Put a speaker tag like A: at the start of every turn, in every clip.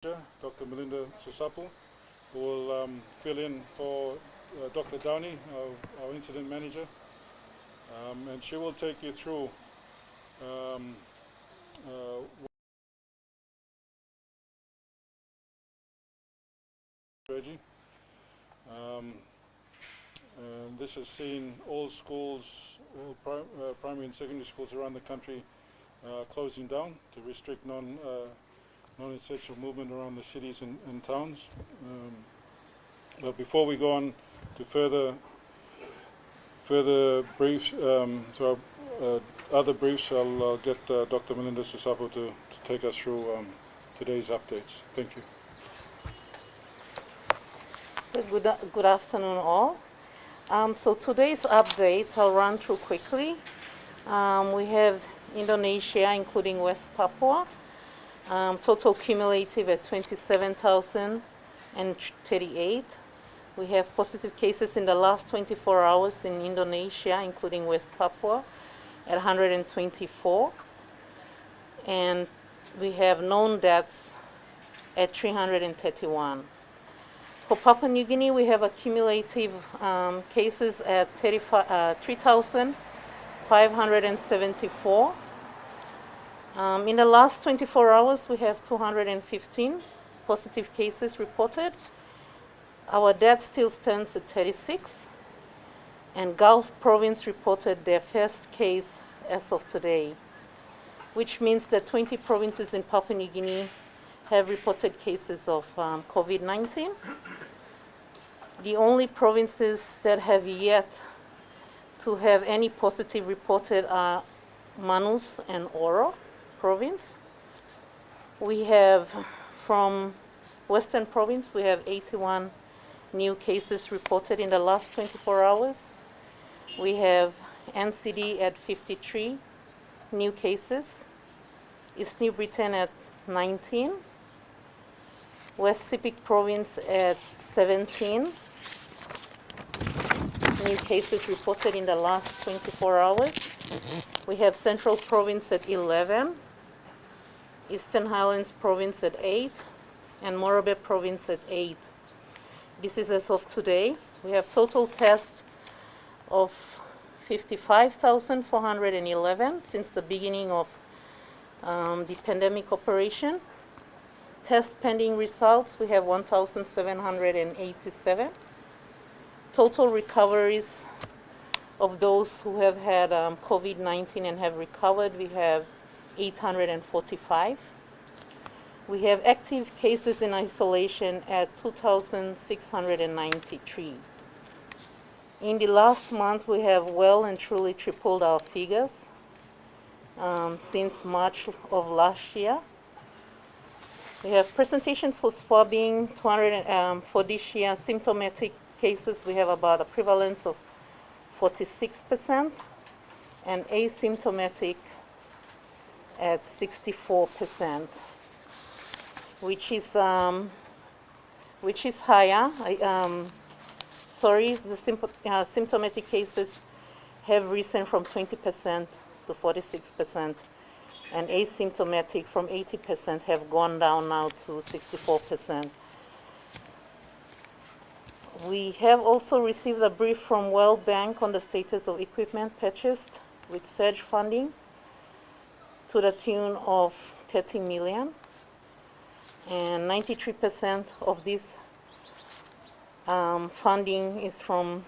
A: Dr. Melinda Susapu, who will fill in for Dr. Downey, our incident manager, and she will take you through strategy. And this has seen all schools, all primary and secondary schools around the country closing down to restrict non-essential movement around the cities and towns. But before we go on to further briefs, other briefs, I'll get Dr. Melinda Susapu to take us through today's updates. Thank you.
B: So good afternoon all. So today's updates I'll run through quickly. We have Indonesia, including West Papua, total cumulative at 27,038. We have positive cases in the last 24 hours in Indonesia, including West Papua, at 124. And we have known deaths at 331. For Papua New Guinea, we have accumulative cases at 3,574. In the last 24 hours, we have 215 positive cases reported. Our death still stands at 36. And Gulf Province reported their first case as of today, which means that 20 provinces in Papua New Guinea have reported cases of COVID-19. The only provinces that have yet to have any positive reported are Manus and Oro province. We have from Western Province, we have 81 new cases reported in the last 24 hours. We have NCD at 53 new cases, East New Britain at 19, West Sepik Province at 17 new cases reported in the last 24 hours. We have Central Province at 11, Eastern Highlands Province at 8, and Morobe Province at 8. This is as of today. We have total tests of 55,411 since the beginning of the pandemic operation. Test pending results, we have 1,787. Total recoveries of those who have had COVID-19 and have recovered, we have 845. We have active cases in isolation at 2,693. In the last month, we have well and truly tripled our figures since March of last year. We have presentations for swabbing, 200 for this year. Symptomatic cases, we have about a prevalence of 46%, and asymptomatic at 64%, which is higher. The symptomatic cases have risen from 20% to 46%, and asymptomatic from 80% have gone down now to 64%. We have also received a brief from World Bank on the status of equipment purchased with surge funding to the tune of 30 million. And 93% of this funding is from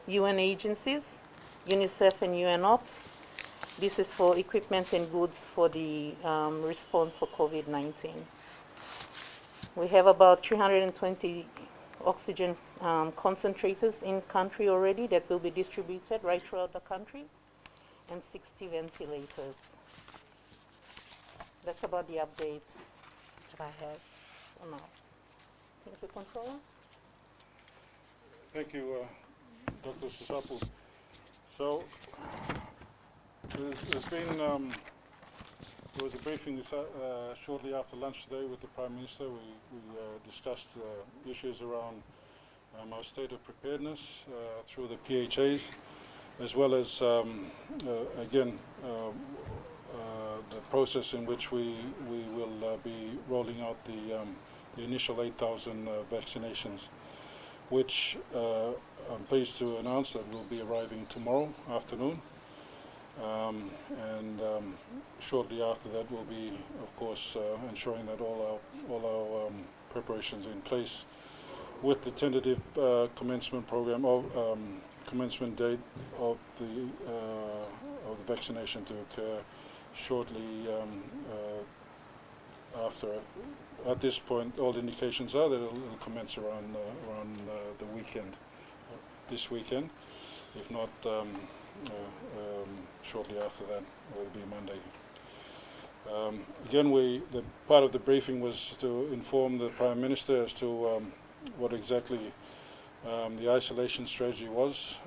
B: UN agencies, UNICEF and UNOPS. This is for equipment and goods for the response for COVID-19. We have about 320 oxygen concentrators in country already that will be distributed right throughout the country, and 60 ventilators. That's about the update that I have for now. Thank you, Controller.
A: Thank you, Dr. Susapu. So there was a briefing shortly after lunch today with the Prime Minister. We discussed issues around our state of preparedness through the PHAs, as well as, again, the process in which we will be rolling out the initial 8,000 vaccinations, which I'm pleased to announce that will be arriving tomorrow afternoon. And shortly after that, we'll be, of course, ensuring that all our preparations in place with the tentative commencement program of commencement date of the vaccination to occur shortly after. At this point, all indications are that it'll commence around the weekend, this weekend, if not shortly after that. It will be Monday. Again, the part of the briefing was to inform the Prime Minister as to what exactly the isolation strategy was,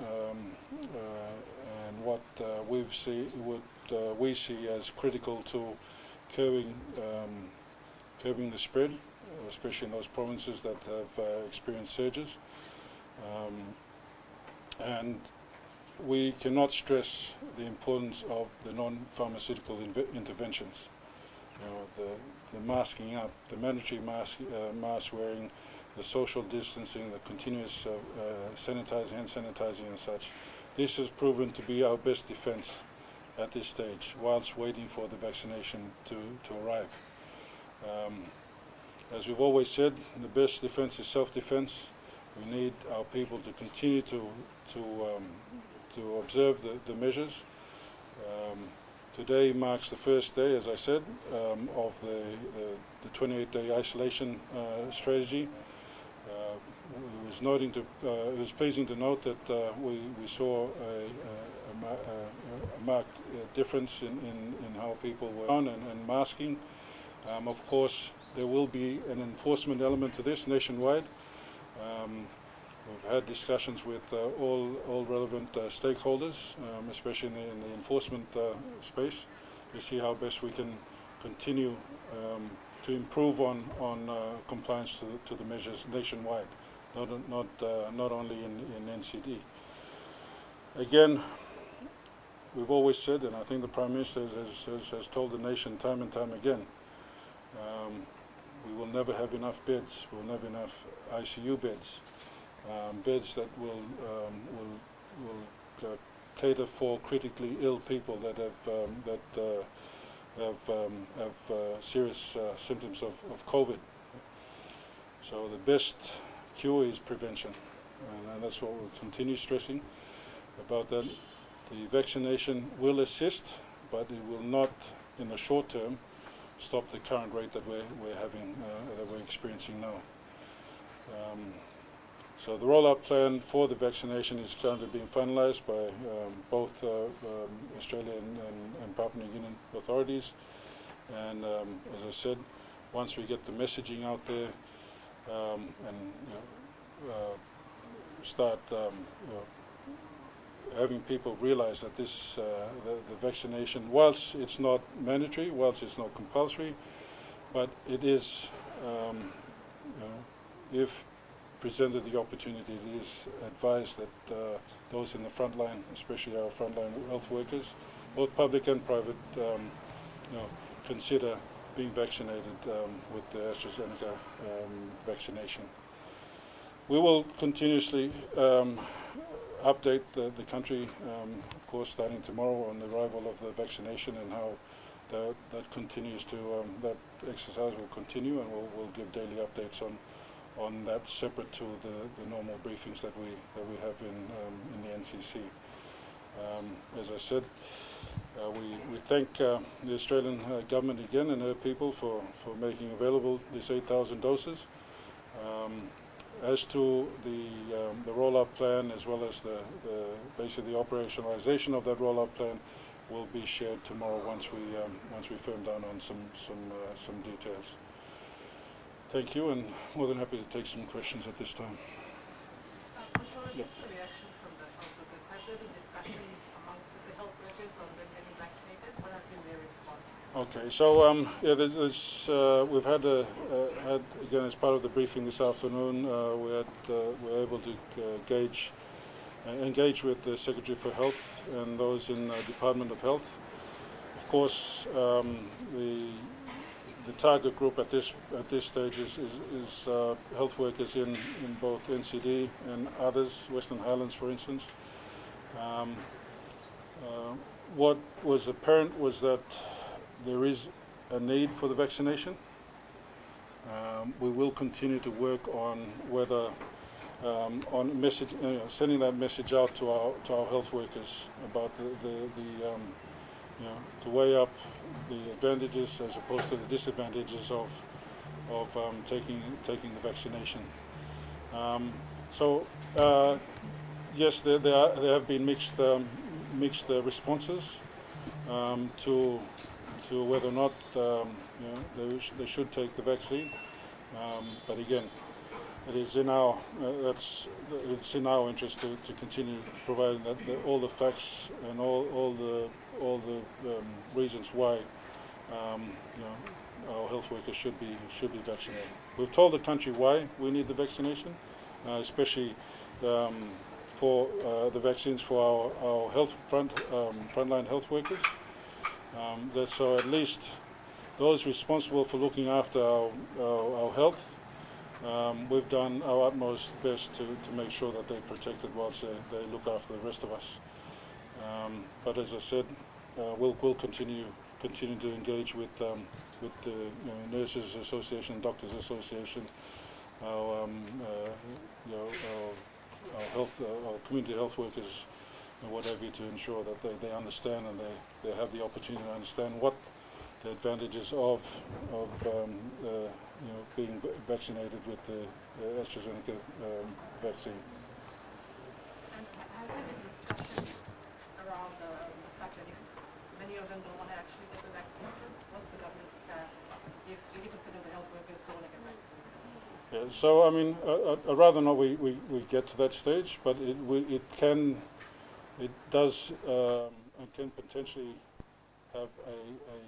A: and what we see as critical to curbing the spread, especially in those provinces that have experienced surges. And we cannot stress the importance of the non-pharmaceutical interventions. You know, the masking up, the mandatory mask wearing, the social distancing, the continuous sanitizing, hand sanitizing and such. This has proven to be our best defense at this stage, whilst waiting for the vaccination to arrive. As we've always said, the best defense is self-defense. We need our people to continue to observe the measures. Today marks the first day, as I said, of the 28-day isolation strategy. It was pleasing to note that we saw a marked difference in how people were on and masking. Of course, there will be an enforcement element to this nationwide. We've had discussions with all relevant stakeholders, especially in the enforcement space, to see how best we can continue to improve on compliance to the measures nationwide, not only in NCD. Again, we've always said, and I think the Prime Minister has told the nation time and time again, we will never have enough beds. We will never have enough ICU beds. Beds that will cater for critically ill people that have serious symptoms of COVID. So the best cure is prevention, and that's what we'll continue stressing about that. The vaccination will assist, but it will not, in the short term, stop the current rate that we're having, that we're experiencing now. So the rollout plan for the vaccination is currently being finalized by both Australian and Papua New Guinean authorities. And as I said, once we get the messaging out there and start having people realize that this the vaccination, whilst it's not mandatory, whilst it's not compulsory, but it is, if presented the opportunity, it is advised that those in the front line, especially our frontline health workers, both public and private, consider being vaccinated with the AstraZeneca vaccination. We will continuously update the country, of course, starting tomorrow on the arrival of the vaccination and how that continues to, that exercise will continue, and we'll give daily updates on that, separate to the normal briefings that we have in the NCC. As I said, we thank the Australian government again and her people for making available these 8,000 doses. As to the rollout plan, as well as basically the operationalization of that rollout plan, will be shared tomorrow once we firm down on some details. Thank you, and more than happy to take some questions at this time.
C: Yep. The reaction from the health workers, have there been discussions amongst the health workers on them getting vaccinated? What has been their response?
A: Okay, so we've had again, as part of the briefing this afternoon, we were able to engage with the Secretary for Health and those in the Department of Health. Of course, the target group at this stage is health workers in both NCD and others, Western Highlands, for instance. What was apparent was that there is a need for the vaccination. We will continue to work on whether on message, sending that message out to our health workers about to weigh up the advantages as opposed to the disadvantages of taking the vaccination. Yes, there have been mixed responses to whether or not they should take the vaccine. But again, it is in our it's in our interest to continue providing all the facts and all the reasons why our health workers should be vaccinated. We've told the country why we need the vaccination, especially for the vaccines for our frontline health workers. So at least those responsible for looking after our health, we've done our utmost best to make sure that they're protected whilst they look after the rest of us. But as I said, we'll continue to engage with the Nurses Association, Doctors Association, our community health workers, and what have you, to ensure that they understand and they have the opportunity to understand what the advantages of being vaccinated with the AstraZeneca vaccine.
C: And has there been discussion around the fact that many of them don't want to actually get the vaccination? What's the government's stand if 80% of the health workers don't want to get vaccinated?
A: Yeah, so I mean, I'd rather not we get to that stage, but it does and can potentially have a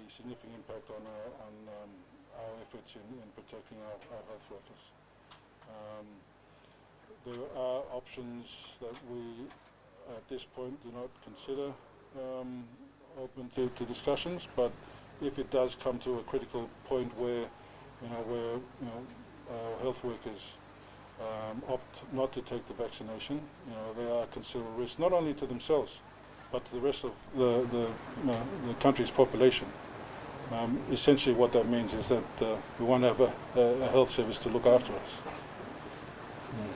A: significant impact on our efforts in protecting our health workers. There are options that we, at this point, do not consider open to discussions. But if it does come to a critical point where our health workers opt not to take the vaccination, they are considerable risk not only to themselves but to the rest of the country's population. Essentially what that means is that we want to have a health service to look after us.
D: Can you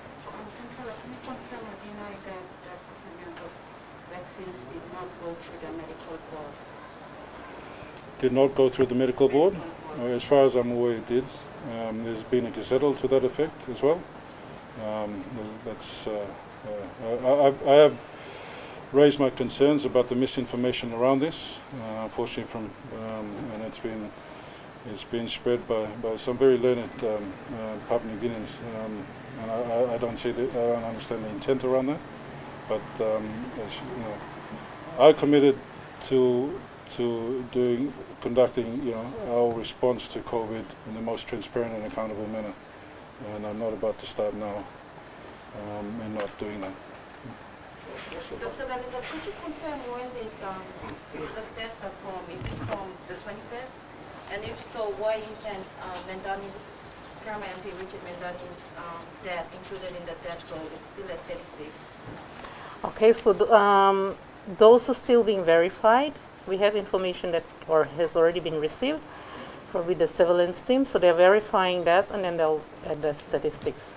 D: confirm or deny that the procurement of vaccines did not go through the medical board?
A: Did not go through the medical board? As far as I'm aware, it did. There's been a gazettal to that effect as well. I have raised my concerns about the misinformation around this, unfortunately, and it's been spread by some very learned Papua New Guineans, and I don't understand the intent around that. But I committed to conducting our response to COVID in the most transparent and accountable manner, and I'm not about to start now in not doing that.
D: Dr. Baliga, could you confirm when the stats are from? Is it from the 21st? And if so, why isn't Paramount MP Richard Mendani's death included in the death toll? It's still at 36.
B: Okay, so those are still being verified. We have information that has already been received with the surveillance team, so they're verifying that, and then they'll add the statistics.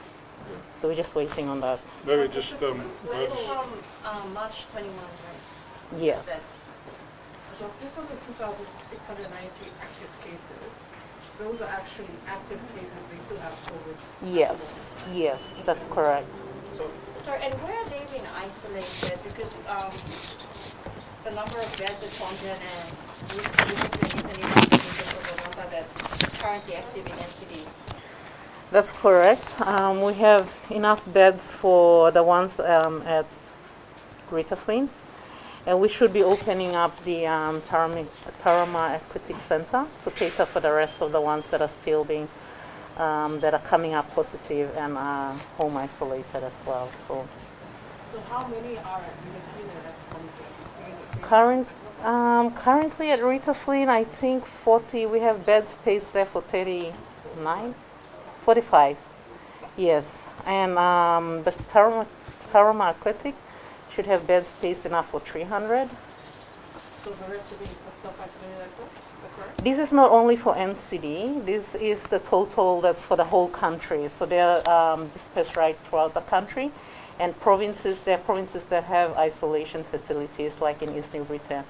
B: So we're just waiting on that.
A: Maybe just
D: But it's from March 21, right?
B: Yes.
C: So if of the 2,693 active cases, those are actually active cases, they still have COVID?
B: Yes, that's correct.
D: Sir, and where are they being isolated? Because the number of beds is 100 and that's currently active in NCD.
B: That's correct. We have enough beds for the ones at Greater Flint, and we should be opening up the Tarama Aquatic Center to cater for the rest of the ones that are still being that are coming up positive and home isolated as well. So
C: how many are at Unit at the moment?
B: Currently at Rita Flynn, I think 40, we have bed space there for 39, 45, yes. And the Tarama Aquatic should have bed space enough for 300.
C: So the rest of the self-isolated airport, is that correct?
B: This is not only for NCD, this is the total that's for the whole country. So they're dispersed right throughout the country. And provinces, there are provinces that have isolation facilities, like in East New Britain,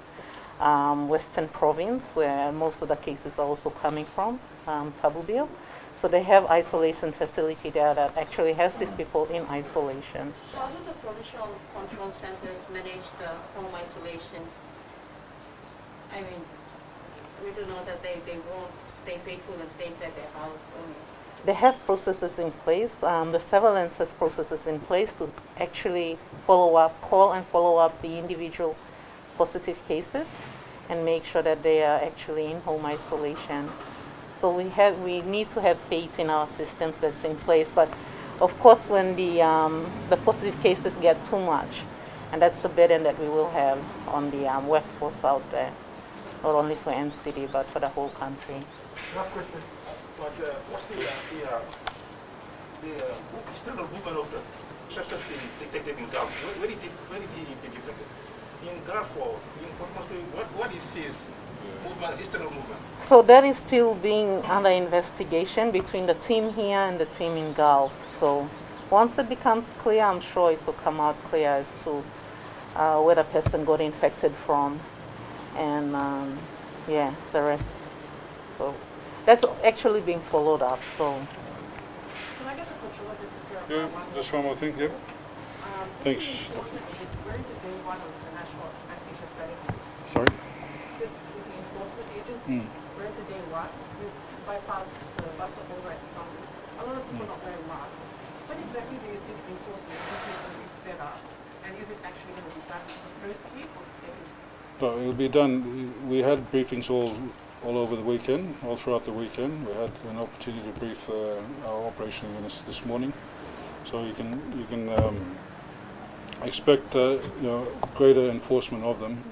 B: Western Province, where most of the cases are also coming from, Tabubil. So they have isolation facility there that actually has these people in isolation.
D: How do the provincial control centers manage the home isolations? I mean, we do know that they won't stay faithful and stay inside their house only.
B: They have processes in place. The surveillance has processes in place to actually follow up, call and follow up the individual positive cases and make sure that they are actually in home isolation. So we need to have faith in our systems that's in place. But of course, when the positive cases get too much, and that's the burden that we will have on the workforce out there, not only for NCD but for the whole country.
E: Last question. But what's the external movement of the Chester detected in Gulf? Where did he detect it? In Gulf or what is his movement, external movement?
B: So that is still being under investigation between the team here and the team in Gulf. So once it becomes clear, I'm sure it will come out clear as to where the person got infected from, and yeah, the rest. So that's actually being followed up. So
C: Can I get the controller just to clear up
A: Yeah,
C: one
A: just one more thing, yep. Thanks.
C: Enforcement agents, we're into day one of the national investigation study.
A: Sorry?
C: This with the enforcement agents, we're into day one. We've bypassed the bus stop over at Fountain. A lot of people not wearing masks. When exactly do you think the enforcement agency is going to be set up? And is it actually going to be done the first week or the second week?
A: No, it'll be done. We had briefings all over the weekend, all throughout the weekend. We had an opportunity to brief our operation units this morning, so you can expect greater enforcement of them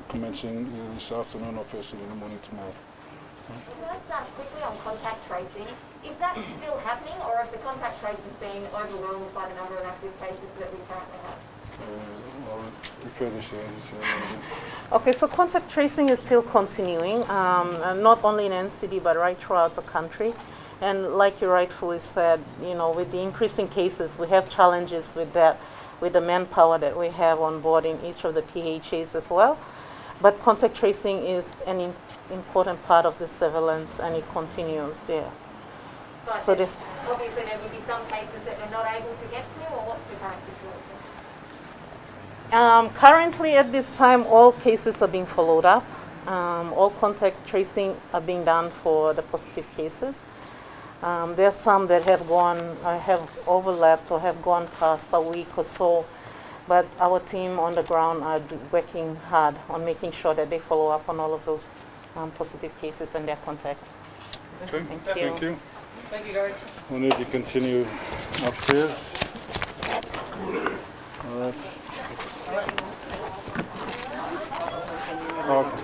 A: commencing this afternoon or first thing in the morning tomorrow.
F: Let's quickly on contact tracing. Is that still happening, or have the contact tracers been overwhelmed by the number of active cases that we currently have?
A: I'll refer this to
B: okay, so contact tracing is still continuing, not only in NCD but right throughout the country. And like you rightfully said, with the increasing cases, we have challenges with that, with the manpower that we have on board in each of the PHAs as well. But contact tracing is an important part of the surveillance, and it continues, yeah.
F: But
B: So this,
F: obviously there will be some cases that we're not able to get to, or what's the current situation?
B: currently at this time, all cases are being followed up. All contact tracing are being done for the positive cases. There are some that have overlapped or have gone past a week or so, but our team on the ground are working hard on making sure that they follow up on all of those positive cases and their contacts.
A: Okay,
B: Thank
A: thank
B: you.
A: you.
C: Thank you, guys.
A: We'll need to continue upstairs. All right. Okay.